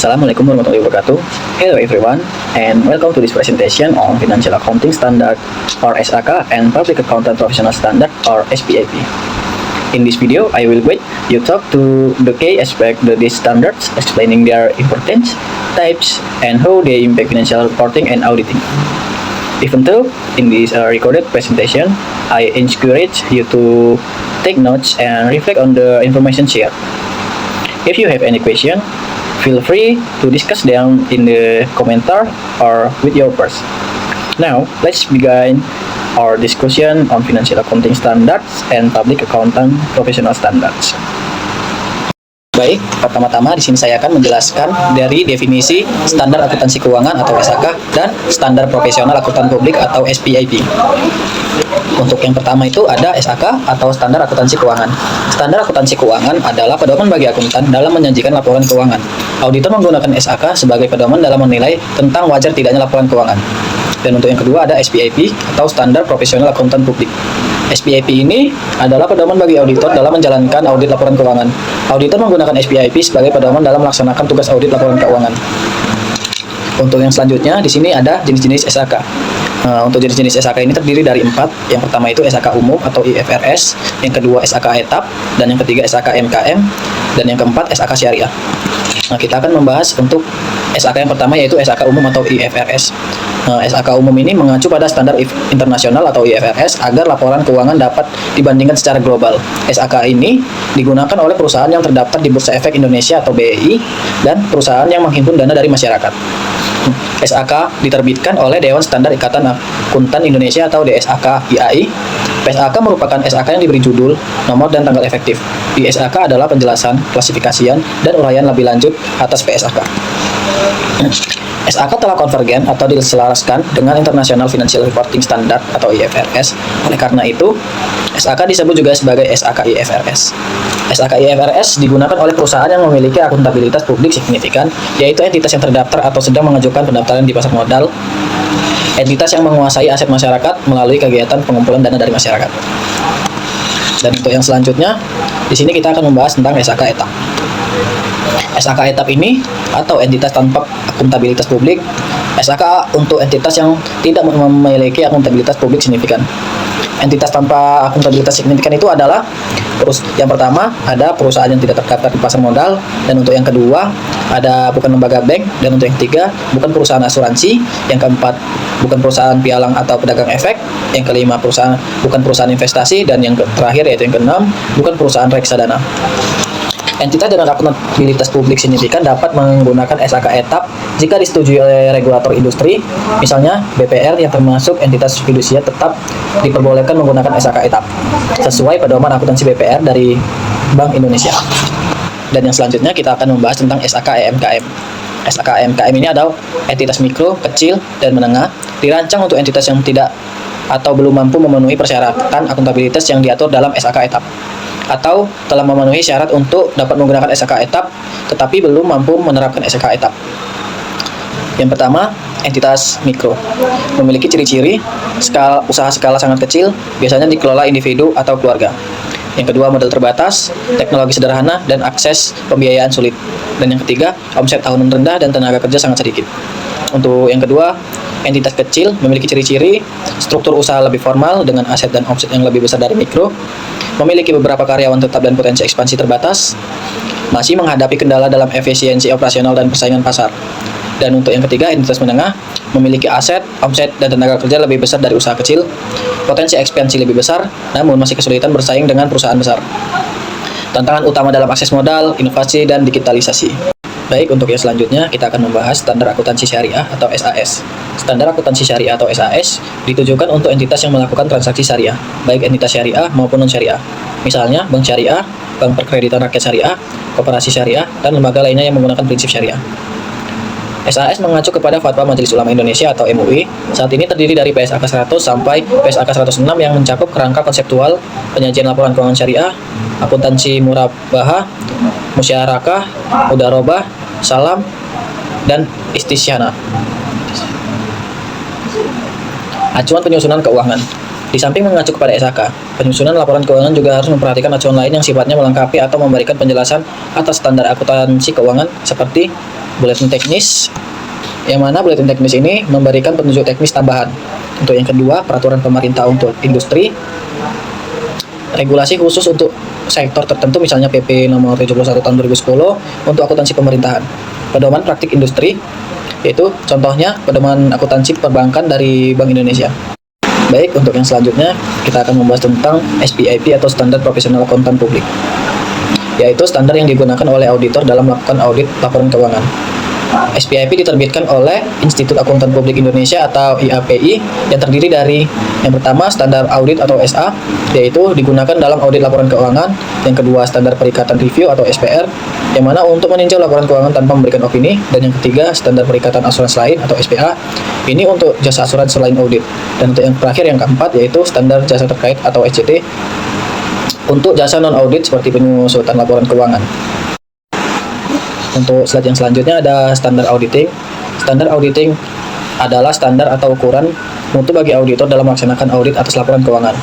Assalamualaikum warahmatullahi wabarakatuh. Hello everyone, and welcome to this presentation on Financial Accounting Standard or SAK and Public Accountant Professional Standard or SPAP. In this video, I will guide you talk to the key aspect of these standards, explaining their importance, types, and how they impact financial reporting and auditing. Even though in this recorded presentation, I encourage you to take notes and reflect on the information shared. If you have any question, feel free to discuss them in the commenter or with your peers. Now, let's begin our discussion on financial accounting standards and public accounting professional standards. Baik, pertama-tama di sini saya akan menjelaskan dari definisi standar akuntansi keuangan atau SAK dan standar profesional akuntan publik atau SPAP. Untuk yang pertama itu ada SAK atau standar akuntansi keuangan. Standar akuntansi keuangan adalah pedoman bagi akuntan dalam menyajikan laporan keuangan. Auditor menggunakan SAK sebagai pedoman dalam menilai tentang wajar tidaknya laporan keuangan. Dan untuk yang kedua ada SPAP atau standar profesional akuntan publik. SPAP ini adalah pedoman bagi auditor dalam menjalankan audit laporan keuangan. Auditor menggunakan SPAP sebagai pedoman dalam melaksanakan tugas audit laporan keuangan. Untuk yang selanjutnya di sini ada jenis-jenis SAK. Untuk jenis-jenis SAK ini terdiri dari 4. Yang pertama itu SAK umum atau IFRS, yang kedua SAK etap, dan yang ketiga SAK MKM, dan yang keempat SAK syariah. Nah, kita akan membahas untuk SAK yang pertama yaitu SAK umum atau IFRS. SAK umum ini mengacu pada standar internasional atau IFRS agar laporan keuangan dapat dibandingkan secara global. SAK ini digunakan oleh perusahaan yang terdaftar di Bursa Efek Indonesia atau BEI dan perusahaan yang menghimpun dana dari masyarakat. SAK diterbitkan oleh Dewan Standar Ikatan Akuntan Indonesia atau DSAK IAI. PSAK merupakan SAK yang diberi judul, nomor, dan tanggal efektif. Di SAK adalah penjelasan, klasifikasian, dan uraian lebih lanjut atas PSAK. SAK telah konvergen atau diselaraskan dengan International Financial Reporting Standard atau IFRS. Oleh karena itu, SAK disebut juga sebagai SAK IFRS. SAK IFRS digunakan oleh perusahaan yang memiliki akuntabilitas publik signifikan, yaitu entitas yang terdaftar atau sedang mengajukan pendaftaran di pasar modal, entitas yang menguasai aset masyarakat melalui kegiatan pengumpulan dana dari masyarakat. Dan untuk yang selanjutnya, di sini kita akan membahas tentang SAK etap. SAK etap ini atau entitas tanpa akuntabilitas publik, SAK untuk entitas yang tidak memiliki akuntabilitas publik signifikan. Entitas tanpa akuntabilitas signifikan itu adalah yang pertama ada perusahaan yang tidak terdaftar di pasar modal, dan untuk yang kedua ada bukan lembaga bank, dan untuk yang ketiga bukan perusahaan asuransi, yang keempat bukan perusahaan pialang atau pedagang efek, yang kelima bukan perusahaan investasi, dan yang terakhir yaitu yang keenam bukan perusahaan reksadana. Entitas dengan akuntabilitas publik signifikan dapat menggunakan SAK etap jika disetujui oleh regulator industri. Misalnya BPR yang termasuk entitas fidusia tetap diperbolehkan menggunakan SAK etap sesuai pedoman akuntansi BPR dari Bank Indonesia. Dan yang selanjutnya kita akan membahas tentang SAK EMKM. SAK EMKM ini adalah entitas mikro, kecil, dan menengah, dirancang untuk entitas yang tidak atau belum mampu memenuhi persyaratan akuntabilitas yang diatur dalam SAK etap, atau telah memenuhi syarat untuk dapat menggunakan SAK etap tetapi belum mampu menerapkan SAK etap. Yang pertama, entitas mikro memiliki ciri-ciri usaha skala sangat kecil, biasanya dikelola individu atau keluarga. Yang kedua, modal terbatas, teknologi sederhana, dan akses pembiayaan sulit. Dan yang ketiga, omset tahunan rendah dan tenaga kerja sangat sedikit. Untuk yang kedua, entitas kecil memiliki ciri-ciri struktur usaha lebih formal dengan aset dan omset yang lebih besar dari mikro, memiliki beberapa karyawan tetap dan potensi ekspansi terbatas, masih menghadapi kendala dalam efisiensi operasional dan persaingan pasar. Dan untuk yang ketiga, entitas menengah memiliki aset, omset, dan tenaga kerja lebih besar dari usaha kecil, potensi ekspansi lebih besar, namun masih kesulitan bersaing dengan perusahaan besar. Tantangan utama dalam akses modal, inovasi, dan digitalisasi. Baik, untuk yang selanjutnya kita akan membahas standar akuntansi syariah atau SAS. Standar akuntansi syariah atau SAS ditujukan untuk entitas yang melakukan transaksi syariah, baik entitas syariah maupun non-syariah. Misalnya, bank syariah, bank perkreditan rakyat syariah, koperasi syariah, dan lembaga lainnya yang menggunakan prinsip syariah. SAS mengacu kepada Fatwa Majelis Ulama Indonesia atau MUI. Saat ini terdiri dari PSAK 100 sampai PSAK 106 yang mencakup kerangka konseptual penyajian laporan keuangan syariah, akuntansi murabahah, musyarakah, mudarobah, salam, dan istisyana. Acuan penyusunan keuangan. Di samping mengacu kepada SAK, penyusunan laporan keuangan juga harus memperhatikan acuan lain yang sifatnya melengkapi atau memberikan penjelasan atas standar akuntansi keuangan seperti buletin teknis, yang mana buletin teknis ini memberikan petunjuk teknis tambahan. Untuk yang kedua, peraturan pemerintah untuk industri, regulasi khusus untuk sektor tertentu, misalnya PP nomor 71 tahun 2010 untuk akuntansi pemerintahan. Pedoman praktik industri, yaitu contohnya pedoman akuntansi perbankan dari Bank Indonesia. Baik, untuk yang selanjutnya kita akan membahas tentang SPIP atau Standar Profesional Akuntan Publik, yaitu standar yang digunakan oleh auditor dalam melakukan audit laporan keuangan. SPIP diterbitkan oleh Institut Akuntan Publik Indonesia atau IAPI yang terdiri dari yang pertama standar audit atau SA, yaitu digunakan dalam audit laporan keuangan. Yang kedua standar perikatan review atau SPR, yang mana untuk meninjau laporan keuangan tanpa memberikan opini. Dan yang ketiga standar perikatan asuransi lain atau SPA, ini untuk jasa asuransi selain audit. Dan untuk yang terakhir yang keempat yaitu standar jasa terkait atau SJT untuk jasa non audit seperti penyusutan laporan keuangan. Untuk slide yang selanjutnya ada standar auditing. Standar auditing adalah standar atau ukuran mutu bagi auditor dalam melaksanakan audit atas laporan keuangan.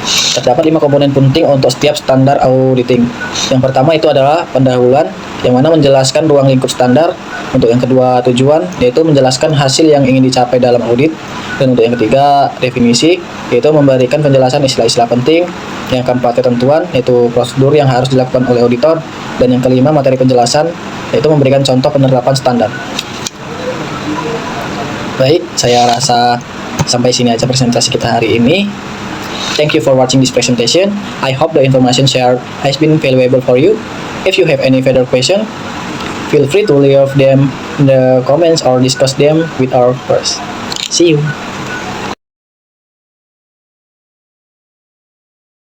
Terdapat 5 komponen penting untuk setiap standar auditing. Yang pertama itu adalah pendahuluan, yang mana menjelaskan ruang lingkup standar. Untuk yang kedua, tujuan, yaitu menjelaskan hasil yang ingin dicapai dalam audit. Dan untuk yang ketiga, definisi, yaitu memberikan penjelasan istilah-istilah penting. Yang keempat, ketentuan, yaitu prosedur yang harus dilakukan oleh auditor. Dan yang kelima, materi penjelasan, yaitu memberikan contoh penerapan standar. Baik, saya rasa sampai sini aja presentasi kita hari ini. Thank you for watching this presentation. I hope the information shared has been valuable for you. If you have any further question, feel free to leave them in the comments or discuss them with our first. See you.